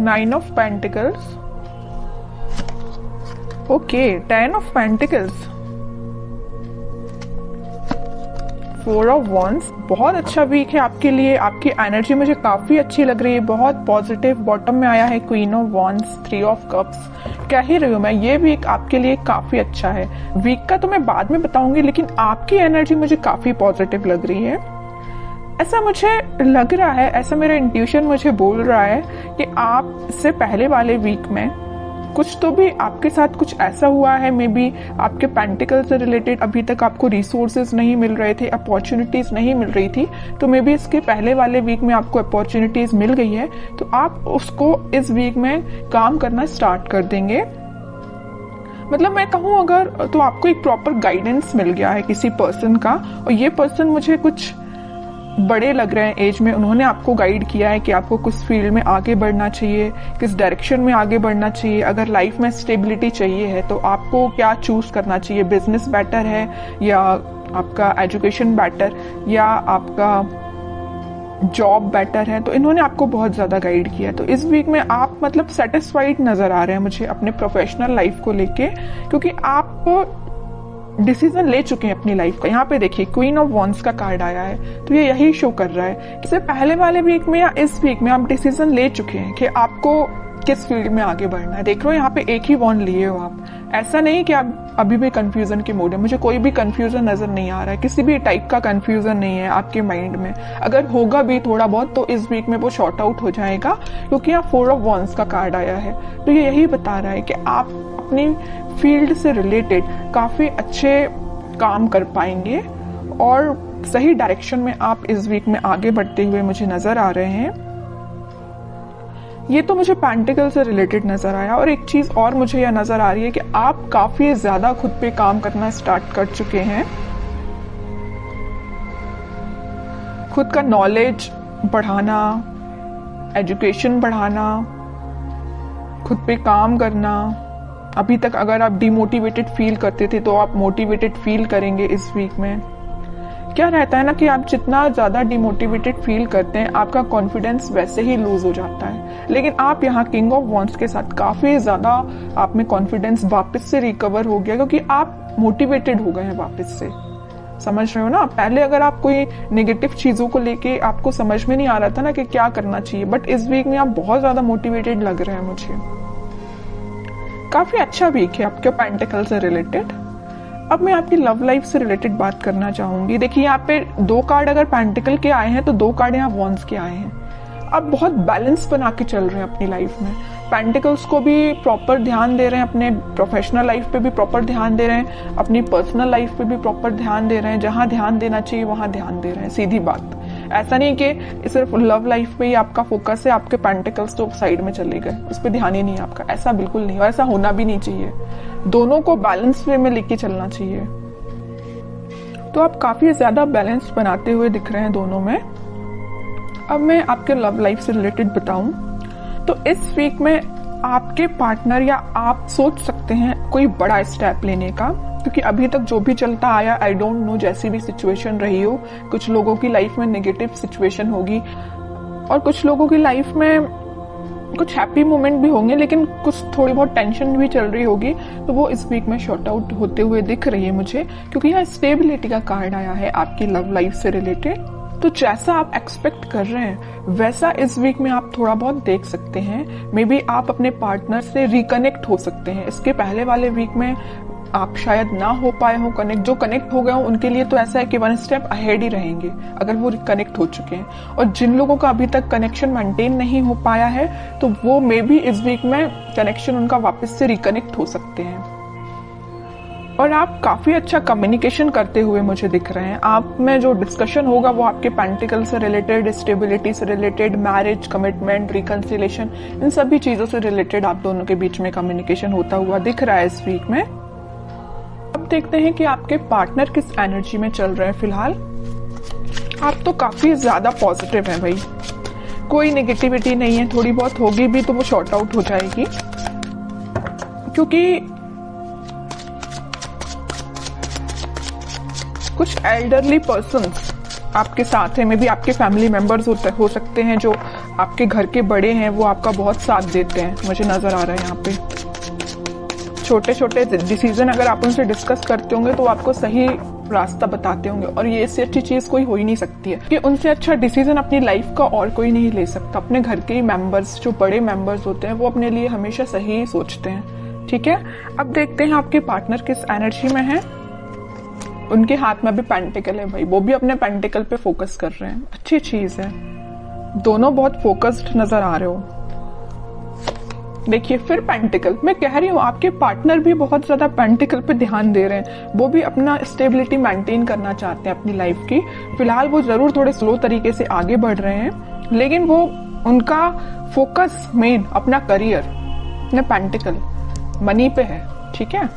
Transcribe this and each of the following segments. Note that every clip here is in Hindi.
9 of pentacles, okay 10 of pentacles, 4 of wands. बहुत अच्छा वीक है आपके लिए, आपकी एनर्जी मुझे काफी अच्छी लग रही है, बहुत पॉजिटिव। बॉटम में आया है queen of wands, 3 of cups. कह ही रही हूँ मैं, ये वीक आपके लिए काफी अच्छा है। वीक का तो मैं बाद में बताऊंगी, लेकिन आपकी एनर्जी मुझे काफी पॉजिटिव लग रही है। ऐसा मुझे लग रहा है, ऐसा मेरा इंट्यूशन मुझे बोल रहा है कि आप इससे पहले वाले वीक में कुछ तो भी आपके साथ कुछ ऐसा हुआ है, मे बी आपके पेंटिकल से रिलेटेड अभी तक आपको रिसोर्सेज नहीं मिल रहे थे, अपॉर्चुनिटीज नहीं मिल रही थी, तो मे बी इसके पहले वाले वीक में आपको अपॉर्चुनिटीज मिल गई है, तो आप उसको इस वीक में काम करना स्टार्ट कर देंगे। मतलब मैं कहूँ अगर, तो आपको एक प्रॉपर गाइडेंस मिल गया है किसी पर्सन का, और ये पर्सन मुझे कुछ बड़े लग रहे हैं एज में। उन्होंने आपको गाइड किया है कि आपको किस फील्ड में आगे बढ़ना चाहिए, किस डायरेक्शन में आगे बढ़ना चाहिए। अगर लाइफ में स्टेबिलिटी चाहिए है तो आपको क्या चूज करना चाहिए, बिजनेस बेटर है या आपका एजुकेशन बेटर या आपका जॉब बेटर है। तो इन्होंने आपको बहुत ज्यादा गाइड किया है। तो इस वीक में आप मतलब सेटिस्फाइड नजर आ रहे हैं मुझे अपने प्रोफेशनल लाइफ को लेके, क्योंकि आप डिसीजन ले चुके हैं अपनी लाइफ का। यहाँ पे देखिए क्वीन ऑफ वॉन्ड्स का कार्ड आया है, तो ये यही शो कर रहा है। इससे पहले वाले वीक में या इस वीक में आप डिसीजन ले चुके हैं कि आपको किस फील्ड में आगे बढ़ना है। देख रहे हो यहाँ पे एक ही वॉन्ड लिए हो आप। ऐसा नहीं कि आप अभी भी कंफ्यूजन के मोड है। मुझे कोई भी कंफ्यूजन नजर नहीं आ रहा है, किसी भी टाइप का कंफ्यूजन नहीं है आपके माइंड में। अगर होगा भी थोड़ा बहुत तो इस वीक में वो शॉर्ट आउट हो जाएगा, क्योंकि यहाँ 4 ऑफ वॉन्ड्स का कार्ड आया है। तो ये यही बता रहा है कि आप अपनी फील्ड से रिलेटेड काफी अच्छे काम कर पाएंगे और सही डायरेक्शन में आप इस वीक में आगे बढ़ते हुए मुझे नजर आ रहे हैं। ये तो मुझे पेंटिकल से रिलेटेड नजर आया। और एक चीज और मुझे यह नजर आ रही है कि आप काफी ज्यादा खुद पे काम करना स्टार्ट कर चुके हैं। खुद का नॉलेज बढ़ाना, एजुकेशन बढ़ाना, खुद पे काम करना। अभी तक अगर आप डिमोटिवेटेड फील करते थे तो आप मोटिवेटेड फील करेंगे इस वीक में। क्या रहता है ना कि आप जितना ज्यादा डिमोटिवेटेड फील करते हैं आपका कॉन्फिडेंस वैसे ही लूज हो जाता है। लेकिन आप यहाँ किंग ऑफ वॉन्ड्स के साथ काफी ज्यादा आप में कॉन्फिडेंस वापस से रिकवर हो गया, क्योंकि आप मोटिवेटेड हो गए हैं वापस से। समझ रहे हो ना? पहले अगर आप कोई नेगेटिव चीजों को लेके आपको समझ में नहीं आ रहा था ना कि क्या करना चाहिए, बट इस वीक में आप बहुत ज्यादा मोटिवेटेड लग रहे हैं मुझे। काफी अच्छा वीक है आपके पेंटिकल से रिलेटेड। अब मैं आपकी लव लाइफ से रिलेटेड बात करना चाहूंगी। देखिए यहाँ पे 2 कार्ड अगर पेंटिकल के आए हैं तो 2 कार्ड यहाँ वॉन्ड्स के आए हैं। आप बहुत बैलेंस बना के चल रहे हैं अपनी लाइफ में। पेंटिकल्स को भी प्रॉपर ध्यान दे रहे हैं, अपने प्रोफेशनल लाइफ पे भी प्रॉपर ध्यान दे रहे हैं, अपनी पर्सनल लाइफ पे भी प्रॉपर ध्यान दे रहे हैं। जहां ध्यान देना चाहिए वहां ध्यान दे रहे हैं। सीधी बात, ऐसा नहीं कि सिर्फ लव लाइफ पे ही आपका फोकस है, आपके पेंटिकल्स तो साइड में चले गए, उस पर ध्यान ही नहीं है आपका। ऐसा बिल्कुल नहीं, और ऐसा होना भी नहीं चाहिए। दोनों को बैलेंस वे में लेके चलना चाहिए। तो आप काफी ज्यादा बैलेंस बनाते हुए दिख रहे हैं दोनों में। अब मैं आपके लव लाइफ से रिलेटेड बताऊं तो इस वीक में आपके पार्टनर या आप सोच सकते हैं कोई बड़ा स्टेप लेने का, क्योंकि अभी तक जो भी चलता आया, आई डोंट नो, जैसी भी सिचुएशन रही हो, कुछ लोगों की लाइफ में नेगेटिव सिचुएशन होगी और कुछ लोगों की लाइफ में कुछ हैप्पी मोमेंट भी होंगे, लेकिन कुछ थोड़ी बहुत टेंशन भी चल रही होगी। तो वो इस वीक में शॉर्ट आउट होते हुए दिख रही है मुझे, क्योंकि यहाँ स्टेबिलिटी का कार्ड आया है आपकी लव लाइफ से रिलेटेड। तो जैसा आप एक्सपेक्ट कर रहे हैं वैसा इस वीक में आप थोड़ा बहुत देख सकते हैं। मे बी आप अपने पार्टनर से रिकनेक्ट हो सकते हैं। इसके पहले वाले वीक में आप शायद ना हो पाए हो कनेक्ट। जो कनेक्ट हो गए हो उनके लिए तो ऐसा है कि 1 स्टेप अहेड ही रहेंगे अगर वो कनेक्ट हो चुके हैं। और जिन लोगों का अभी तक कनेक्शन मेंटेन नहीं हो पाया है तो वो मे बी इस वीक में कनेक्शन उनका वापस से रिकनेक्ट हो सकते हैं। और आप काफी अच्छा कम्युनिकेशन करते हुए मुझे दिख रहे हैं। आप में जो डिस्कशन होगा वो आपके पेंटिकल से रिलेटेड, स्टेबिलिटी से रिलेटेड, मैरिज, कमिटमेंट, रिकंसिलेशन, इन सभी चीजों से रिलेटेड आप दोनों के बीच में कम्युनिकेशन होता हुआ दिख रहा है इस वीक में। अब देखते हैं कि आपके पार्टनर किस एनर्जी में चल रहे हैं फिलहाल। आप तो काफी ज्यादा पॉजिटिव हैं भाई, कोई नेगेटिविटी नहीं है। थोड़ी बहुत होगी भी तो वो शॉर्ट आउट हो जाएगी, क्योंकि कुछ एल्डरली पर्सन्स आपके साथ हैं। मे बी आपके फैमिली मेंबर्स हो सकते हैं जो आपके घर के बड़े हैं वो आपका बहुत साथ देते हैं, मुझे नजर आ रहा है यहाँ पे। छोटे छोटे डिसीजन अगर आप उनसे डिस्कस करते होंगे तो आपको सही रास्ता बताते होंगे, और ये इससे अच्छी चीज कोई हो ही नहीं सकती है कि उनसे अच्छा डिसीजन अपनी लाइफ का और कोई नहीं ले सकता। अपने घर के ही मेंबर्स, जो बड़े मेंबर्स होते हैं, वो अपने लिए हमेशा सही सोचते हैं। ठीक है, अब देखते हैं आपके पार्टनर किस एनर्जी में है। उनके हाथ में भी पेंटिकल है भाई, वो भी अपने पेंटिकल पे फोकस कर रहे हैं, अच्छी चीज है। दोनों बहुत फोकस्ड नजर आ रहे हो। देखिए फिर पेंटिकल, मैं कह रही हूँ आपके पार्टनर भी बहुत ज्यादा पेंटिकल पे ध्यान दे रहे हैं। वो भी अपना स्टेबिलिटी मेंटेन करना चाहते हैं अपनी लाइफ की। फिलहाल वो जरूर थोड़े स्लो तरीके से आगे बढ़ रहे हैं, लेकिन वो उनका फोकस मेन अपना करियर, अपने पेंटिकल मनी पे है। ठीक है,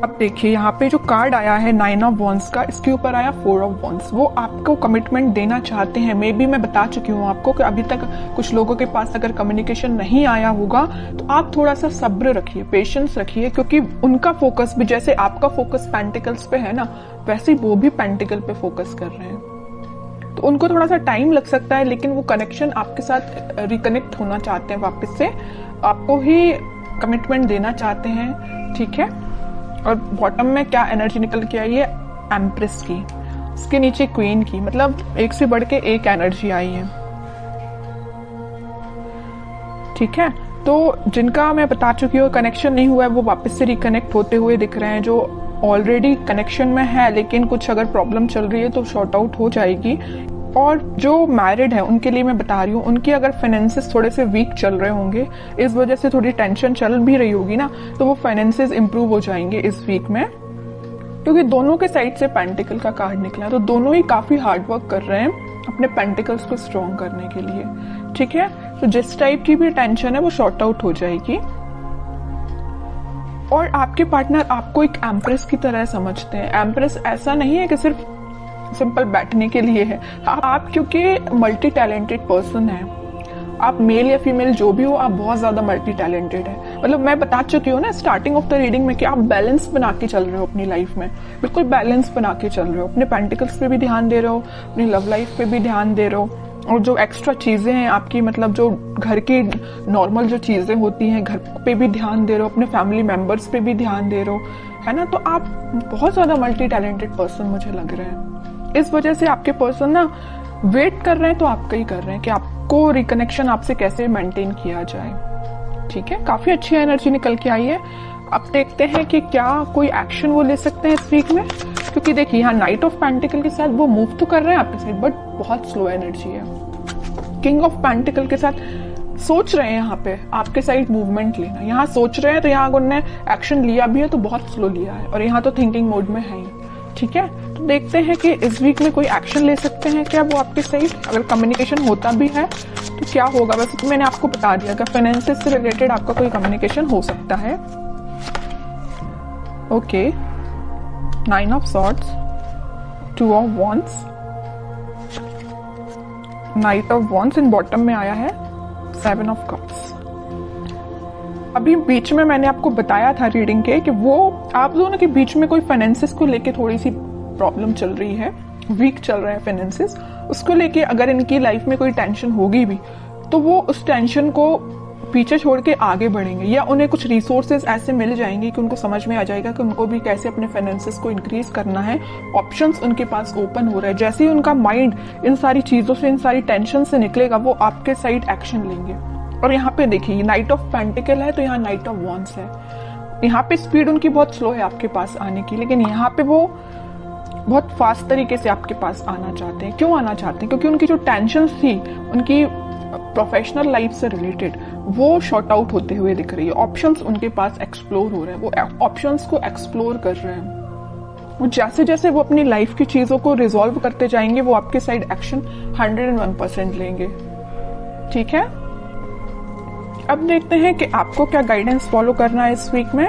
अब देखिए यहाँ पे जो कार्ड आया है 9 ऑफ वॉन्ड्स का, इसके ऊपर आया 4 ऑफ वॉन्ड्स। वो आपको कमिटमेंट देना चाहते हैं। मे बी मैं बता चुकी हूँ आपको कि अभी तक कुछ लोगों के पास अगर कम्युनिकेशन नहीं आया होगा तो आप थोड़ा सा सब्र रखिए, पेशेंस रखिए, क्योंकि उनका फोकस भी जैसे आपका फोकस पेंटिकल्स पे है ना, वैसे वो भी पेंटिकल पे फोकस कर रहे हैं। तो उनको थोड़ा सा टाइम लग सकता है, लेकिन वो कनेक्शन आपके साथ रिकनेक्ट होना चाहते हैं वापस से, आपको ही कमिटमेंट देना चाहते हैं। ठीक है, और बॉटम में क्या एनर्जी निकल के आई है, एम्प्रेस की, इसके नीचे क्वीन की, मतलब एक से बढ़ के एक एनर्जी आई है। ठीक है, तो जिनका मैं बता चुकी हूँ कनेक्शन नहीं हुआ है, वो वापस से रिकनेक्ट होते हुए दिख रहे हैं। जो ऑलरेडी कनेक्शन में है लेकिन कुछ अगर प्रॉब्लम चल रही है तो शॉर्ट आउट हो जाएगी। और जो मैरिड है उनके लिए मैं बता रही हूँ, उनके अगर फाइनेंसेस थोड़े से वीक चल रहे होंगे, इस वजह से थोड़ी टेंशन चल भी रही होगी ना, तो वो फाइनेंसेस इंप्रूव हो जाएंगे इस वीक में, क्योंकि दोनों के साइड से पेंटिकल का कार्ड निकला। तो दोनों ही काफी हार्ड वर्क कर रहे हैं अपने पेंटिकल्स को स्ट्रॉन्ग करने के लिए। ठीक है, तो जिस टाइप की भी टेंशन है वो शॉर्ट आउट हो जाएगी। और आपके पार्टनर आपको एक एम्प्रेस की तरह समझते हैं। एम्प्रेस ऐसा नहीं है कि सिर्फ सिंपल बैठने के लिए है। आप क्योंकि मल्टी टैलेंटेड पर्सन है, आप मेल या फीमेल जो भी हो, आप बहुत ज्यादा मल्टी टैलेंटेड है। मतलब मैं बता चुकी हूँ ना स्टार्टिंग ऑफ द रीडिंग में कि आप बैलेंस बना के चल रहे हो अपनी लाइफ में, बिल्कुल बैलेंस बना के चल रहे हो। अपने पेंटिकल्स पे भी ध्यान दे रहे हो, अपनी लव लाइफ पे भी ध्यान दे रहे हो, और जो एक्स्ट्रा चीजें हैं आपकी, मतलब जो घर की नॉर्मल जो चीजें होती हैं, घर पे भी ध्यान दे रहे हो, अपने फैमिली मेंबर्स पे भी ध्यान दे रहे हो, है ना। तो आप बहुत ज्यादा मल्टी टैलेंटेड पर्सन मुझे लग रहे हैं। इस वजह से आपके पर्सन ना वेट कर रहे हैं, तो आपका ही कर रहे हैं कि आपको रिकनेक्शन आपसे कैसे मेंटेन किया जाए। ठीक है, काफी अच्छी एनर्जी निकल के आई है। अब देखते हैं कि क्या कोई एक्शन वो ले सकते हैं इस वीक में, क्योंकि देखिए यहाँ नाइट ऑफ पेंटिकल के साथ वो मूव तो कर रहे हैं आपके साइड, बट बहुत स्लो एनर्जी है। किंग ऑफ पेंटिकल के साथ सोच रहे हैं यहाँ पे आपके साइड मूवमेंट लेना, यहाँ सोच रहे हैं, तो यहाँ उन्होंने एक्शन लिया भी है तो बहुत स्लो लिया है, और यहाँ तो थिंकिंग मोड में है ही। ठीक है, तो देखते हैं कि इस वीक में कोई एक्शन ले सकते हैं क्या वो आपके साइड। अगर कम्युनिकेशन होता भी है तो क्या होगा। वैसे तो मैंने आपको बता दिया कि फाइनेंसेस से रिलेटेड आपका कोई कम्युनिकेशन हो सकता है। Okay, 9 of swords, 2 of wands, night of wands, in bottom में आया है 7 ऑफ कप्स। अभी बीच में मैंने आपको बताया था रीडिंग के कि वो आप दोनों के बीच में कोई फाइनेंसेस को लेके थोड़ी सी प्रॉब्लम चल रही है, वीक चल रहा है फाइनेंसेस। उसको लेके अगर इनकी लाइफ में कोई टेंशन होगी भी तो वो उस टेंशन को पीछे छोड़ के आगे बढ़ेंगे, या उन्हें कुछ रिसोर्सेज ऐसे मिल जाएंगे कि उनको समझ में आ जाएगा कि उनको भी कैसे अपने फाइनेंसेस को इंक्रीज करना है। ऑप्शंस उनके पास ओपन हो रहे हैं। जैसे ही उनका माइंड इन सारी चीजों से, इन सारी टेंशन से निकलेगा, वो आपके साइड एक्शन लेंगे। और यहाँ पे देखिए नाइट ऑफ पेंटिकल है तो यहाँ नाइट ऑफ वॉन्ड्स है। यहाँ पे स्पीड उनकी बहुत स्लो है आपके पास आने की, लेकिन यहाँ पे वो बहुत फास्ट तरीके से आपके पास आना चाहते हैं। क्यों आना चाहते हैं? क्योंकि उनकी जो टेंशन थी उनकी प्रोफेशनल लाइफ से रिलेटेड, वो शॉर्ट आउट होते हुए दिख रही है। ऑप्शंस उनके पास एक्सप्लोर हो रहे हैं, वो ऑप्शंस को एक्सप्लोर कर रहे हैं। वो जैसे जैसे वो अपनी लाइफ की चीजों को रिजॉल्व करते जाएंगे, वो आपके साइड एक्शन 101% लेंगे। ठीक है, अब देखते हैं कि आपको क्या गाइडेंस फॉलो करना है इस वीक में।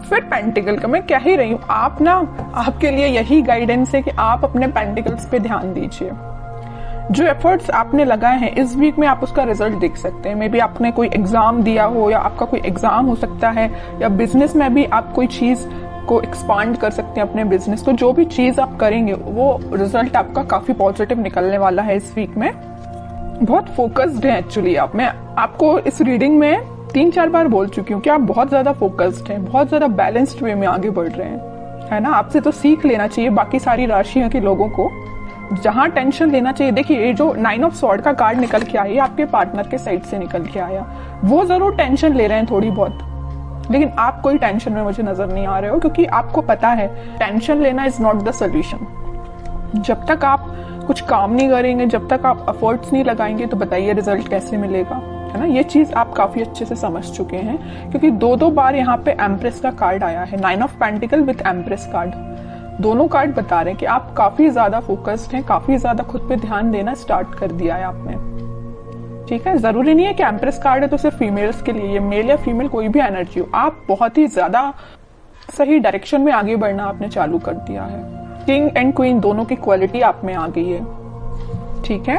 फिर पेंटिकल का मैं कह ही रही हूं, आप ना, आपके लिए यही गाइडेंस है कि आप अपने पेंटिकल्स पे ध्यान दीजिए। जो एफर्ट्स आपने लगाए हैं इस वीक में आप उसका रिजल्ट देख सकते हैं। मे बी आपने कोई एग्जाम दिया हो, या आपका कोई एग्जाम हो सकता है, या बिजनेस में भी आप कोई चीज को एक्सपांड कर सकते हैं अपने बिजनेस को। जो भी चीज आप करेंगे वो रिजल्ट आपका काफी पॉजिटिव निकलने वाला है इस वीक में। बहुत फोकस्ड है एक्चुअली आप। मैं आपको इस रीडिंग में 3-4 बार बोल चुकी हूँ कि आप बहुत ज्यादा फोकस्ड हैं, बहुत ज्यादा बैलेंस्ड वे में आगे बढ़ रहे हैं, है ना। आपसे तो सीख लेना चाहिए बाकी सारी राशियों के लोगों को। जहां टेंशन लेना चाहिए, देखिए ये जो 9 ऑफ स्वॉर्ड का कार्ड निकल के आया, आपके पार्टनर के साइड से निकल के आया, वो जरूर टेंशन ले रहे हैं थोड़ी बहुत, लेकिन आप कोई टेंशन में मुझे नजर नहीं आ रहे हो, क्योंकि आपको पता है टेंशन लेना इज नॉट द सोल्यूशन। जब तक आप कुछ काम नहीं करेंगे, जब तक आप एफर्ट्स नहीं लगाएंगे, तो बताइए रिजल्ट कैसे मिलेगा, है ना। ये चीज आप काफी अच्छे से समझ चुके हैं, क्योंकि 2-2 बार यहाँ पे एम्प्रेस का कार्ड आया है, 9 of pentacle with empress card. दोनों कार्ड बता रहे हैं कि आप काफी ज्यादा फोकस्ड हैं, काफी ज्यादा खुद पे ध्यान देना स्टार्ट कर दिया है आपने, ठीक है। जरूरी नहीं है कि एम्प्रेस कार्ड है तो सिर्फ फीमेल्स के लिए, ये मेल या फीमेल कोई भी एनर्जी हो, आप बहुत ही ज्यादा सही डायरेक्शन में आगे बढ़ना आपने चालू कर दिया है। किंग एंड क्वीन दोनों की क्वालिटी आप में आ गई है, ठीक है।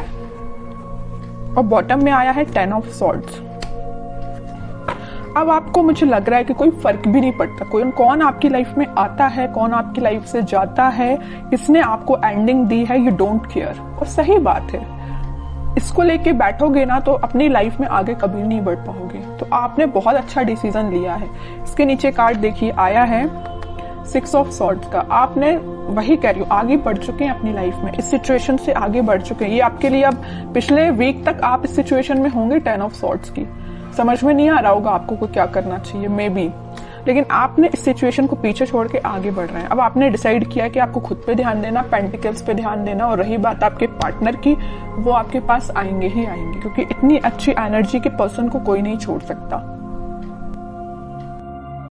और बॉटम में आया है 10 ऑफ सॉर्ड्स। अब आपको, मुझे लग रहा है कि कोई फर्क भी नहीं पड़ता कौन आपकी लाइफ में आता है, कौन आपकी लाइफ से जाता है, किसने आपको एंडिंग दी है, यू डोंट केयर। और सही बात है, इसको लेके बैठोगे ना तो अपनी लाइफ में आगे कभी नहीं बढ़ पाओगे। तो आपने बहुत अच्छा डिसीजन लिया है। इसके नीचे कार्ड देखिए आया है 6 ऑफ सॉर्ड्स का। आपने, वही कह रही हूँ, आगे बढ़ चुके हैं अपनी लाइफ में, इस सिचुएशन से आगे बढ़ चुके हैं। ये आपके लिए, अब पिछले वीक तक आप इस सिचुएशन में होंगे 10 ऑफ सॉर्ड्स की, समझ में नहीं आ रहा होगा आपको को क्या करना चाहिए मे बी, लेकिन आपने इस सिचुएशन को पीछे छोड़ के आगे बढ़ रहे हैं। अब आपने डिसाइड किया कि आपको खुद पे ध्यान देना, पेंटिकल्स पे ध्यान देना, और रही बात आपके पार्टनर की, वो आपके पास आएंगे ही आएंगे, क्योंकि इतनी अच्छी एनर्जी के पर्सन को कोई नहीं छोड़ सकता।